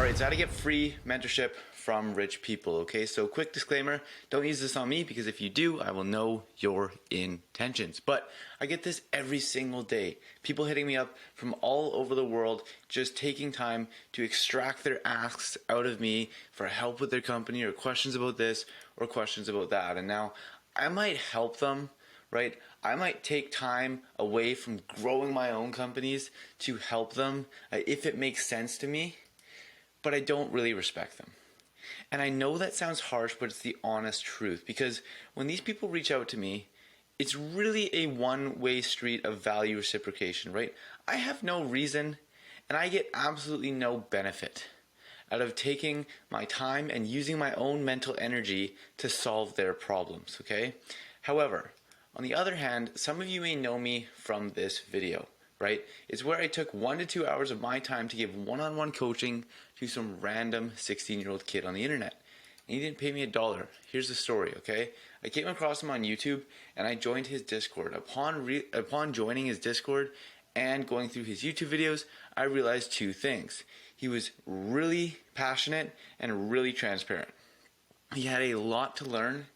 Alright, so how to get free mentorship from rich people, okay? So quick disclaimer, don't use this on me because if you do, I will know your intentions. But I get this every single day. People hitting me up from all over the world, just taking time to extract their asks out of me for help with their company or questions about this or questions about that. And now I might help them, right? I might take time away from growing my own companies to help them if it makes sense to me. But I don't really respect them. And I know that sounds harsh, but it's the honest truth, because when these people reach out to me, it's really a one-way street of value reciprocation, right? I have no reason and I get absolutely no benefit out of taking my time and using my own mental energy to solve their problems, okay? However, on the other hand, some of you may know me from this video, right? It's where I took 1 to 2 hours of my time to give one-on-one coaching to some random 16-year-old kid on the internet. And he didn't pay me $1. Here's the story, okay? I came across him on YouTube and I joined his Discord. Upon joining his Discord and going through his YouTube videos, I realized two things. He was really passionate and really transparent. He had a lot to learn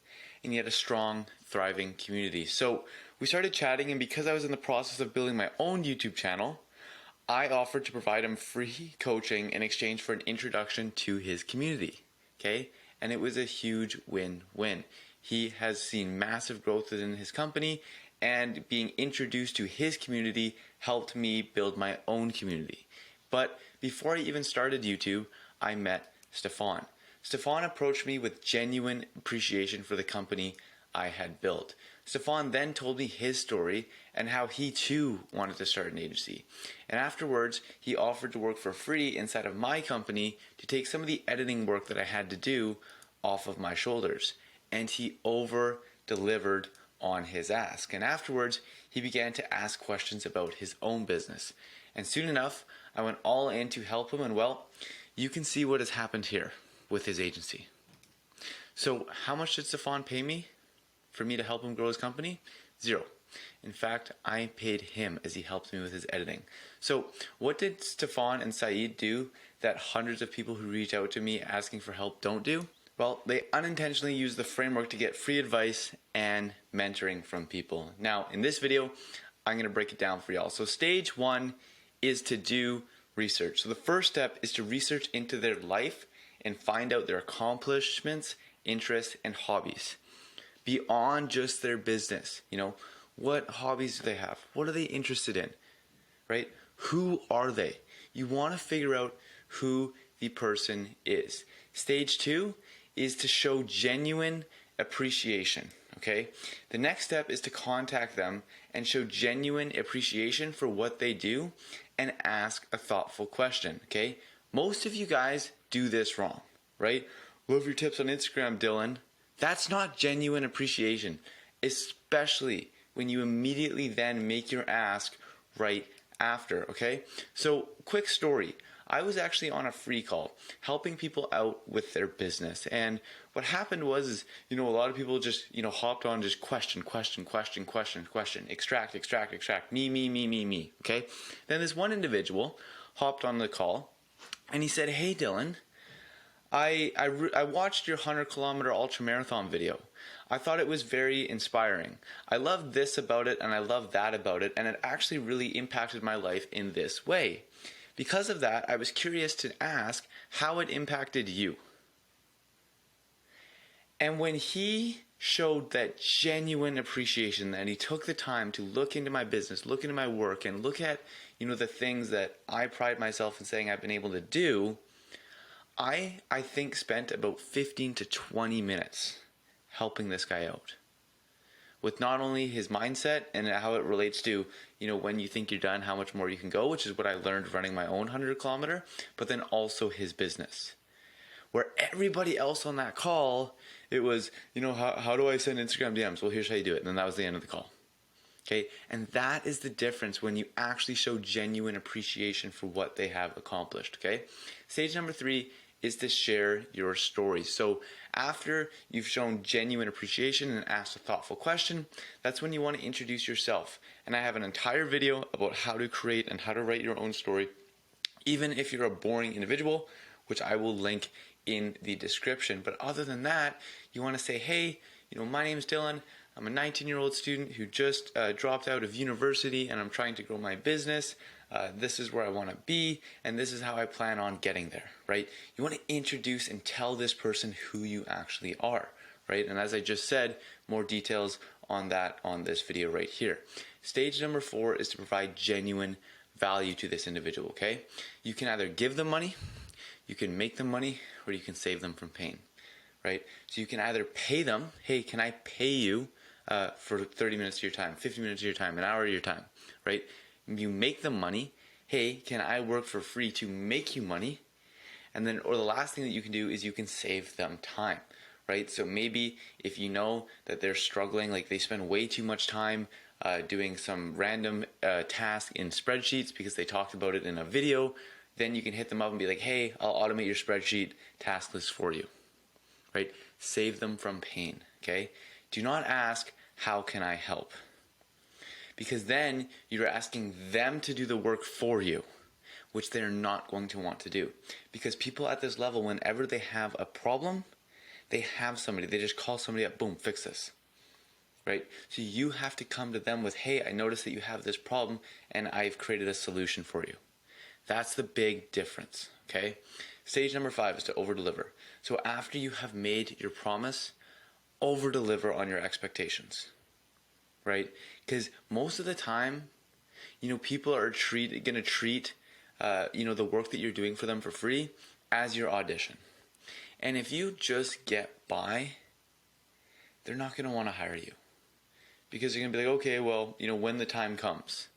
and he had a strong, thriving community. So we started chatting, and because I was in the process of building my own YouTube channel, I offered to provide him free coaching in exchange for an introduction to his community, okay? And it was a huge win-win. He has seen massive growth within his company, and being introduced to his community helped me build my own community. But before I even started YouTube, I met Stefan. Stefan approached me with genuine appreciation for the company I had built. Stefan then told me his story and how he too wanted to start an agency. And afterwards, he offered to work for free inside of my company to take some of the editing work that I had to do off of my shoulders. And he over-delivered on his ask. And afterwards, he began to ask questions about his own business. And soon enough, I went all in to help him, and well, you can see what has happened here with his agency. So how much did Stefan pay me for me to help him grow his company? $0. In fact, I paid him as he helped me with his editing. So what did Stefan and Saeed do that hundreds of people who reach out to me asking for help don't do? Well, they unintentionally use the framework to get free advice and mentoring from people. Now, in this video, I'm going to break it down for y'all. So stage 1 is to do research. So the first step is to research into their life and find out their accomplishments, interests, and hobbies beyond just their business. You know, what hobbies do they have? What are they interested in, right? Who are they? You want to figure out who the person is. Stage 2 is to show genuine appreciation, okay? The next step is to contact them and show genuine appreciation for what they do and ask a thoughtful question, okay? Most of you guys do this wrong, right? Love your tips on Instagram, Dylan. That's not genuine appreciation, especially when you immediately then make your ask right after, okay? So, quick story. I was actually on a free call helping people out with their business. And what happened was, a lot of people just, hopped on just question, extract, me, okay? Then this one individual hopped on the call and he said, "Hey, Dylan, I watched your 100-kilometer ultramarathon video. I thought it was very inspiring. I loved this about it and I loved that about it, and it actually really impacted my life in this way. Because of that, I was curious to ask how it impacted you." And when he showed that genuine appreciation, and he took the time to look into my business, look into my work, and look at, the things that I pride myself in saying I've been able to do, I think spent about 15 to 20 minutes helping this guy out with not only his mindset and how it relates to, when you think you're done, how much more you can go, which is what I learned running my own 100-kilometer, but then also his business. Where everybody else on that call, it was, how do I send Instagram DMs? Well, here's how you do it. And then that was the end of the call. Okay, and that is the difference when you actually show genuine appreciation for what they have accomplished, okay? Stage number 3 is to share your story. So after you've shown genuine appreciation and asked a thoughtful question, that's when you want to introduce yourself. And I have an entire video about how to create and how to write your own story. Even if you're a boring individual which I will link in the description. But other than that, you want to say, hey, my name is Dylan. I'm a 19-year-old student who just dropped out of university and I'm trying to grow my business. This is where I want to be and this is how I plan on getting there, right? You want to introduce and tell this person who you actually are, right? And as I just said, more details on that on this video right here. Stage number 4 is to provide genuine value to this individual, okay? You can either give them money, you can make them money, or you can save them from pain, right? So you can either pay them, hey, can I pay you for 30 minutes of your time, 50 minutes of your time, an hour of your time, right? You make them money, hey, can I work for free to make you money? And then, or the last thing that you can do is you can save them time, right? So maybe if you know that they're struggling, like they spend way too much time doing some random task in spreadsheets because they talked about it in a video, then you can hit them up and be like, hey, I'll automate your spreadsheet task list for you, right? Save them from pain, okay? Do not ask, how can I help? Because then you're asking them to do the work for you, which they're not going to want to do. Because people at this level, whenever they have a problem, they have somebody, they just call somebody up, boom, fix this. Right? So you have to come to them with, hey, I noticed that you have this problem and I've created a solution for you. That's the big difference, okay? Stage number 5 is to over-deliver. So after you have made your promise, over-deliver on your expectations, right? Because most of the time, people are going to treat, the work that you're doing for them for free as your audition. And if you just get by, they're not going to want to hire you. Because you're going to be like, okay, well, when the time comes.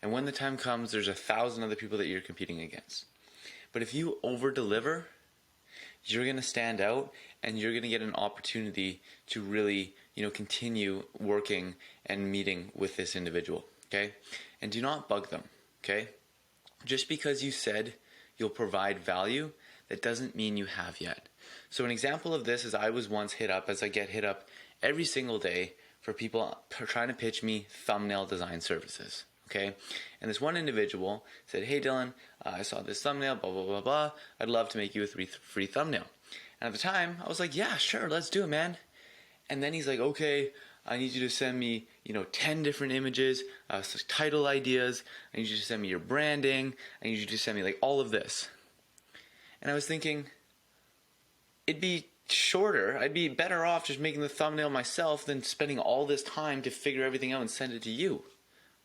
And when the time comes, there's 1,000 other people that you're competing against. But if you over-deliver, you're going to stand out and you're going to get an opportunity to really, continue working and meeting with this individual, okay? And do not bug them, okay? Just because you said you'll provide value, that doesn't mean you have yet. So an example of this is I was once hit up, as I get hit up every single day, for people trying to pitch me thumbnail design services, okay? And this one individual said, hey Dylan, I saw this thumbnail, blah, blah, blah, blah. I'd love to make you a free thumbnail. And at the time, I was like, yeah, sure, let's do it, man. And then he's like, okay, I need you to send me, 10 different images, title ideas. I need you to send me your branding. I need you to send me like all of this. And I was thinking, it'd be shorter. I'd be better off just making the thumbnail myself than spending all this time to figure everything out and send it to you,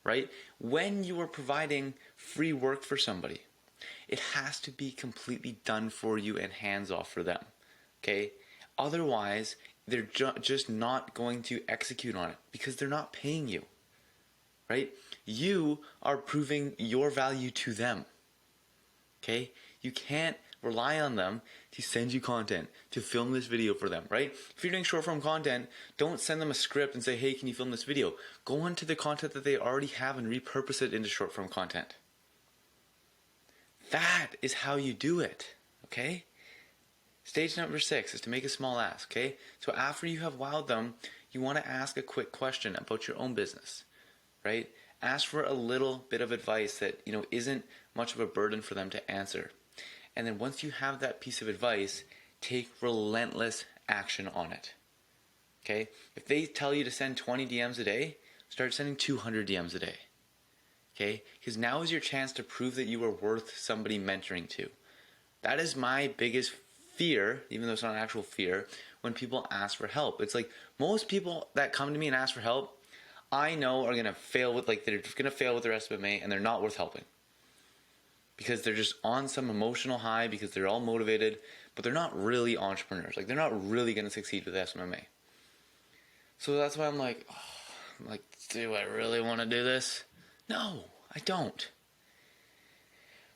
right? When you are providing free work for somebody, it has to be completely done for you and hands off for them, okay? Otherwise, they're just not going to execute on it because they're not paying you, right? You are proving your value to them, okay? You can't rely on them to send you content, to film this video for them, right? If you're doing short form content, don't send them a script and say, hey, can you film this video? Go into the content that they already have and repurpose it into short form content. That is how you do it, okay? Stage number 6 is to make a small ask, okay? So after you have wowed them, you want to ask a quick question about your own business, right? Ask for a little bit of advice that, isn't much of a burden for them to answer. And then once you have that piece of advice, take relentless action on it, okay? If they tell you to send 20 DMs a day, start sending 200 DMs a day, okay? Because now is your chance to prove that you are worth somebody mentoring to. That is my biggest fear, even though it's not an actual fear, when people ask for help. It's like most people that come to me and ask for help, I know are going to fail with, they're going to fail with their SMA and they're not worth helping. Because they're just on some emotional high because they're all motivated, but they're not really entrepreneurs. They're not really going to succeed with SMMA. So that's why I'm like, do I really want to do this? No, I don't.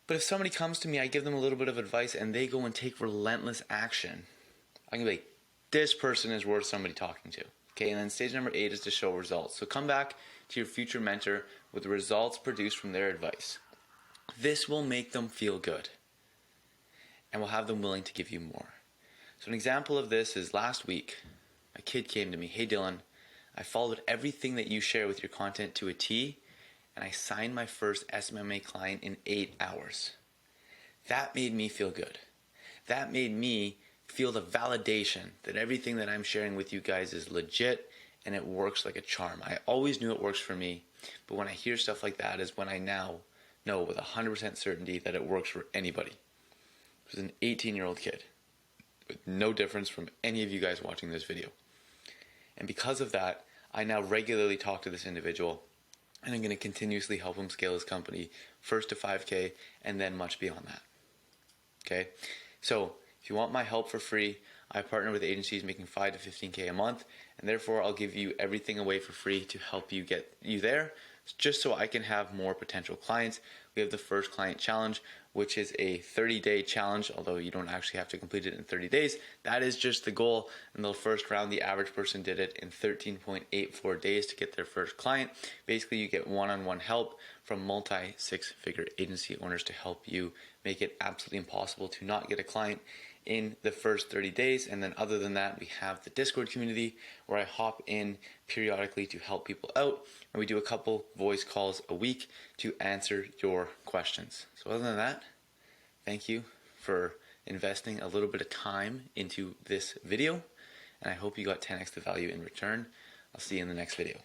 But if somebody comes to me, I give them a little bit of advice and they go and take relentless action, I can be like, this person is worth somebody talking to. Okay, and then stage number 8 is to show results. So come back to your future mentor with the results produced from their advice. This will make them feel good and will have them willing to give you more. So an example of this is last week, a kid came to me, hey Dylan, I followed everything that you share with your content to a T, and I signed my first SMMA client in 8 hours. That made me feel good. that made me feel the validation that everything that I'm sharing with you guys is legit and it works like a charm. I always knew it works for me, but when I hear stuff like that is when I now know with 100% certainty that it works for anybody. This is an 18-year-old kid with no difference from any of you guys watching this video. And because of that, I now regularly talk to this individual, and I'm going to continuously help him scale his company first to 5K and then much beyond that. Okay? So if you want my help for free, I partner with agencies making 5 to 15K a month, and therefore I'll give you everything away for free to help you get you there, just so I can have more potential clients. We have the first client challenge, which is a 30-day challenge, although you don't actually have to complete it in 30 days. That is just the goal. In the first round, the average person did it in 13.84 days to get their first client. Basically, you get one-on-one help from multi-six-figure agency owners to help you make it absolutely impossible to not get a client in the first 30 days. And then other than that, we have the Discord community where I hop in periodically to help people out, and we do a couple voice calls a week to answer your questions. So other than that, thank you for investing a little bit of time into this video, and I hope you got 10x the value in return. I'll see you in the next video.